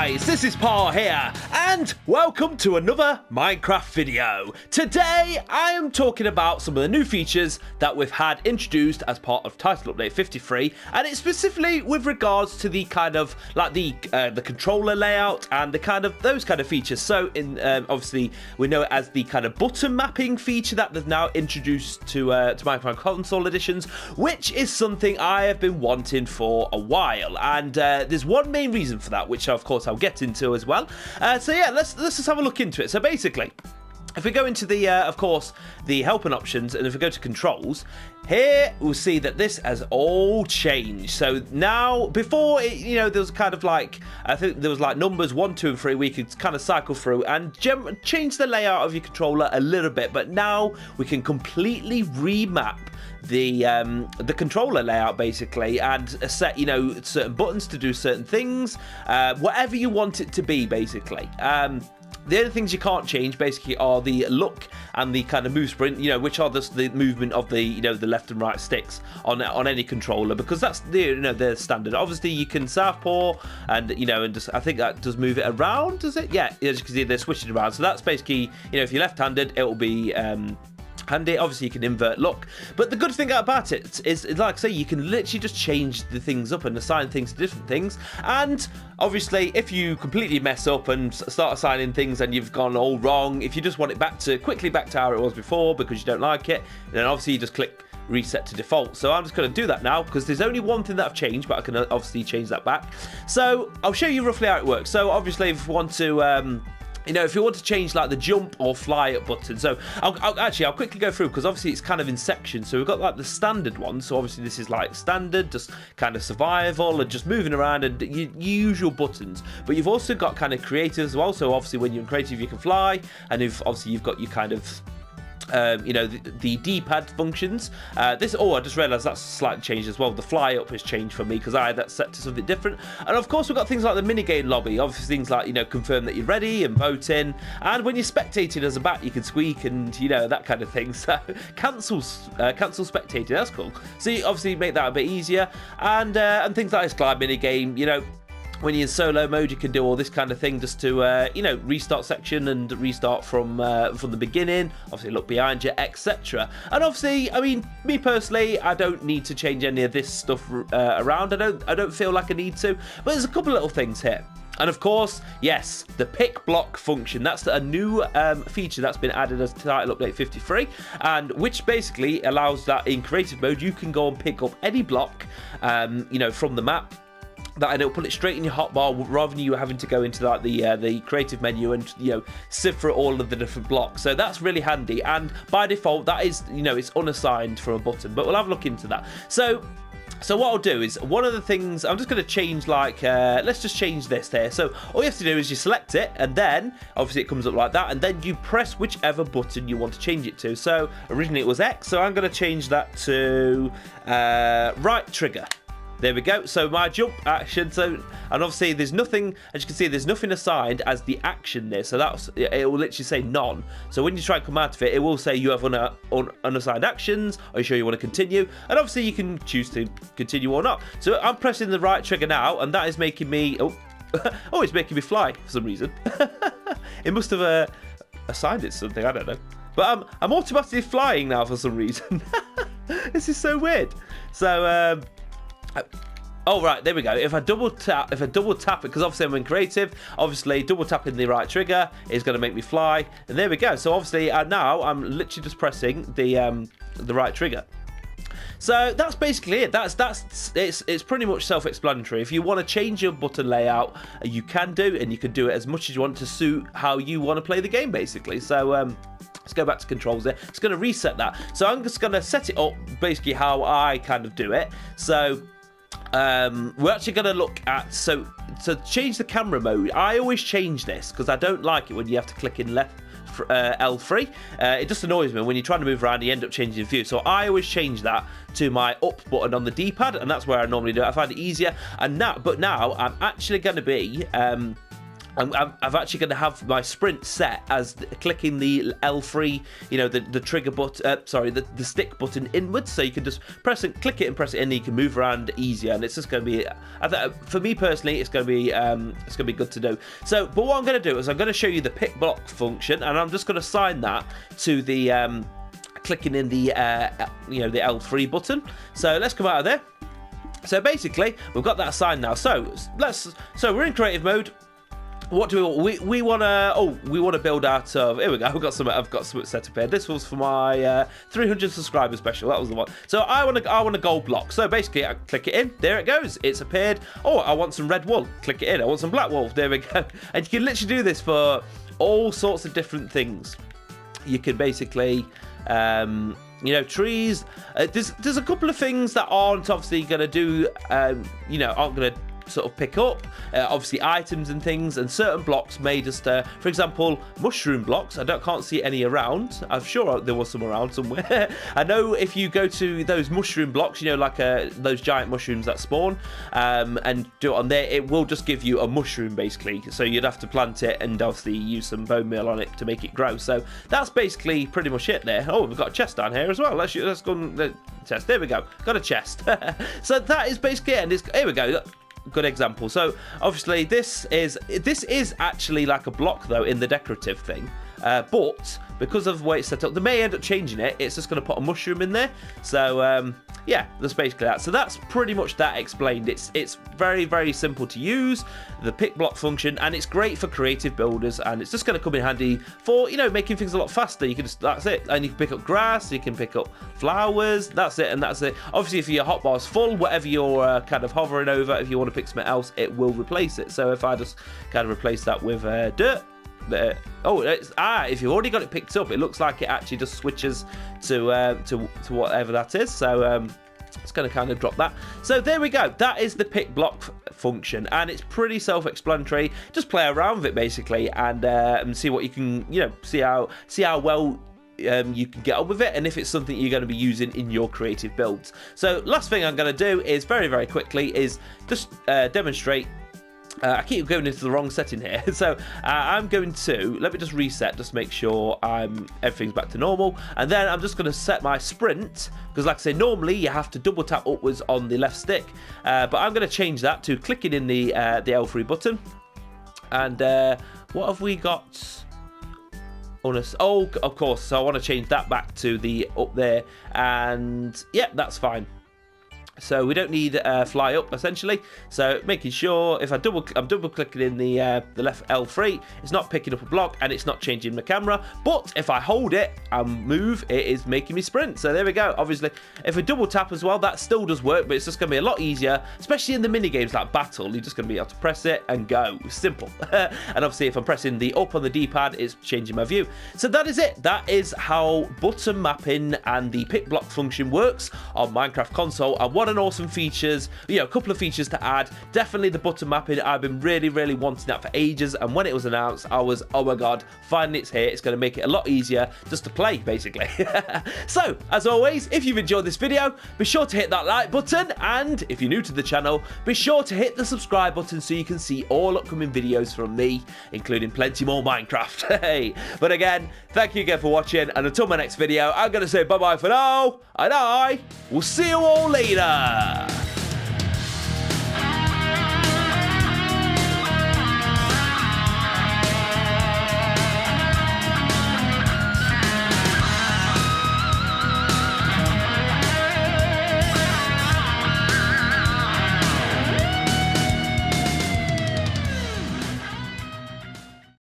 guys, this is Parr here, and welcome to another Minecraft video. Today, I am talking about some of the new features that we've had introduced as part of Title Update 53, and it's specifically with regards to the kind of, like the controller layout and the kind of, those kind of features. So, obviously, we know it as the kind of button mapping feature that they've now introduced to Minecraft console editions, which is something I have been wanting for a while, and there's one main reason for that, which of course I'll get into as well. So yeah, let's just have a look into it. So basically, if we go into the, of course, the helping options, and if we go to controls, here we'll see that this has all changed. So now, before, there was kind of like, I think there was like numbers 1, 2, and 3, we could kind of cycle through and change the layout of your controller a little bit, but now we can completely remap the controller layout basically, and set certain buttons to do certain things, whatever you want it to be basically. The only things you can't change basically are the look and the kind of move sprint, which are the movement of the the left and right sticks on any controller, because that's the standard. Obviously you can southpaw and and just, I think that does move it around, does it? Yeah, as you can see they're switching around. So that's basically, if you're left-handed, it will be handy. Obviously you can invert look, but the good thing about it is, like I say, you can literally just change the things up and assign things to different things. And obviously if you completely mess up and start assigning things and you've gone all wrong, if you just want it quickly back to how it was before because you don't like it, then obviously you just click reset to default. So I'm just going to do that now because there's only one thing that I've changed, but I can obviously change that back. So I'll show you roughly how it works. So obviously if you want to if you want to change like the jump or fly up button, so I'll quickly go through because obviously it's kind of in sections. So we've got like the standard one, so obviously this is like standard, just kind of survival and just moving around and your usual buttons. But you've also got kind of creative as well, so obviously when you're in creative you can fly, and you've got your kind of the D-pad functions. I just realised that's slightly changed as well. The fly up has changed for me because I had that set to something different. And of course we've got things like the minigame lobby, obviously things like confirm that you're ready and vote in, and when you're spectating as a bat you can squeak and that kind of thing. So cancel spectating, that's cool. So you obviously make that a bit easier, and things like this glide minigame, when you're in solo mode, you can do all this kind of thing just to, restart section and restart from the beginning. Obviously, look behind you, etc. And obviously, I mean, me personally, I don't need to change any of this stuff around. I don't feel like I need to. But there's a couple of little things here. And of course, yes, the pick block function. That's a new feature that's been added as Title Update 53, and which basically allows that in creative mode, you can go and pick up any block, from the map, and it'll put it straight in your hotbar rather than you having to go into like the creative menu and sift through all of the different blocks. So that's really handy, and by default that is it's unassigned from a button, but we'll have a look into that. So what I'll do is, one of the things I'm just going to change, like let's just change this there. So all you have to do is you select it, and then obviously it comes up like that, and then you press whichever button you want to change it to. So originally it was X, so I'm going to change that to right trigger. There we go. So my jump action. And obviously there's nothing, as you can see, there's nothing assigned as the action there. So it will literally say none. So when you try and come out of it, it will say you have unassigned actions. Are you sure you want to continue? And obviously you can choose to continue or not. So I'm pressing the right trigger now, and that is making me it's making me fly for some reason. It must have assigned it something, I don't know. But I'm automatically flying now for some reason. This is so weird. So oh right, there we go. If I double tap it, because obviously I'm in creative, obviously double tapping the right trigger is going to make me fly, and there we go. So obviously now I'm literally just pressing the right trigger. So that's basically it. It's pretty much self-explanatory. If you want to change your button layout, you can do, and you can do it as much as you want to suit how you want to play the game, basically. So let's go back to controls there. It's going to reset that. So I'm just going to set it up basically how I kind of do it. So we're actually going to look at, so to change the camera mode, I always change this because I don't like it when you have to click in left L3. It just annoys me when you're trying to move around, you end up changing the view. So I always change that to my up button on the D-pad, and that's where I normally do it. I find it easier. But now I'm actually going to be I'm actually going to have my sprint set as clicking the L3, you know, the trigger button, sorry, the stick button inwards, so you can just click it and press it in, and you can move around easier, and it's just going to be, for me personally, it's going to be good to do. So, but what I'm going to do is I'm going to show you the pick block function, and I'm just going to assign that to the clicking in the you know, the L3 button. So let's come out of there. So basically, we've got that assigned now. So we're in creative mode. What do we want to? We want to build out of. Here we go. I've got some set up here. This was for my 300 subscriber special. That was the one. So I want a gold block. So basically, I click it in. There it goes. It's appeared. Oh, I want some red wool. Click it in. I want some black wool. There we go. And you can literally do this for all sorts of different things. You can basically, you know, trees. There's a couple of things that aren't obviously going to do. You know, aren't going to sort of pick up obviously items and things, and certain blocks may just for example, mushroom blocks. I can't see any around. I'm sure there was some around somewhere. I know if you go to those mushroom blocks, you know, like those giant mushrooms that spawn, and do it on there, it will just give you a mushroom basically, so you'd have to plant it and obviously use some bone meal on it to make it grow. So that's basically pretty much it there. Oh, we've got a chest down here as well. Let's go and test. There we go, got a chest. So that is basically it, and here we go. Good example. So obviously this is actually like a block though in the decorative thing, but because of the way it's set up, they may end up changing it. It's just going to put a mushroom in there. So yeah, that's basically that. So that's pretty much that explained. It's very, very simple to use, the pick block function, and it's great for creative builders, and it's just going to come in handy for, you know, making things a lot faster. You can just, that's it, and you can pick up grass, you can pick up flowers, that's it, and that's it. Obviously, if your hotbar's full, whatever you're kind of hovering over, if you want to pick something else, it will replace it. So if I just kind of replace that with dirt, if you've already got it picked up, it looks like it actually just switches to whatever that is. So it's going to kind of drop that. So there we go. That is the pick block function, and it's pretty self-explanatory. Just play around with it basically, and see what you can, you know, see how well you can get on with it, and if it's something you're going to be using in your creative builds. So last thing I'm going to do is very, very quickly is just demonstrate. I keep going into the wrong setting here, so I'm going to, let me just reset, just make sure everything's back to normal, and then I'm just going to set my sprint, because like I say, normally you have to double tap upwards on the left stick, but I'm going to change that to clicking in the L3 button, and what have we got? Oh, of course, so I want to change that back to the up there, and yeah, that's fine. So we don't need fly up essentially. So making sure if I'm double clicking in the left L3, it's not picking up a block and it's not changing the camera. But if I hold it and move, it is making me sprint. So there we go. Obviously, if I double tap as well, that still does work, but it's just going to be a lot easier, especially in the mini games like Battle. You're just going to be able to press it and go. Simple. And obviously, if I'm pressing the up on the D-pad, it's changing my view. So that is it. That is how button mapping and the pick block function works on Minecraft console. And what an awesome features, you know, a couple of features to add. Definitely the button mapping. I've been really, really wanting that for ages, and when it was announced, I was, oh my god, finally it's here. It's going to make it a lot easier just to play, basically. So, as always, if you've enjoyed this video, be sure to hit that like button, and if you're new to the channel, be sure to hit the subscribe button so you can see all upcoming videos from me, including plenty more Minecraft. Hey, but again, thank you again for watching, and until my next video, I'm going to say bye-bye for now, and I will see you all later.